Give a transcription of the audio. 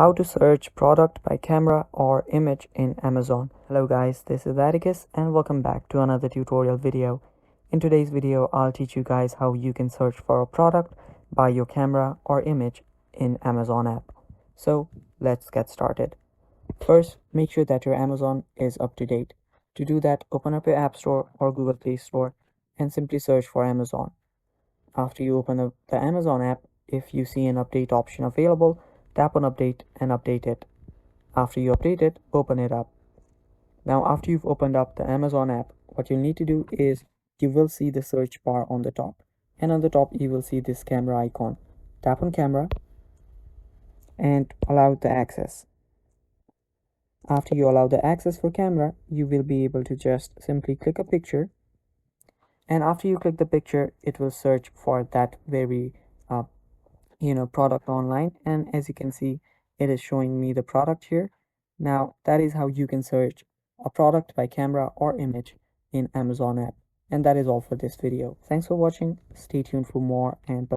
How to search product by camera or image in Amazon. Hello guys, this is Atticus and welcome back to another tutorial video. In today's video, I'll teach you guys how you can search for a product by your camera or image in Amazon app. So let's get started. First, make sure that your Amazon is up to date. To do that, open up your App Store or Google Play Store and simply search for Amazon. After you open up the Amazon app, if you see an update option available, tap on update and update it. After you update it, open it up. Now after you've opened up the Amazon app, what you'll need to do is you will see the search bar on the top, and on the top you will see this camera icon. Tap on camera and allow the access. After you allow the access for camera, you will be able to just simply click a picture, and after you click the picture, it will search for that very product online, and as you can see, it is showing me the product here. Now that is how you can search a product by camera or image in Amazon app. And that is all for this video. Thanks for watching. Stay tuned for more, and bye.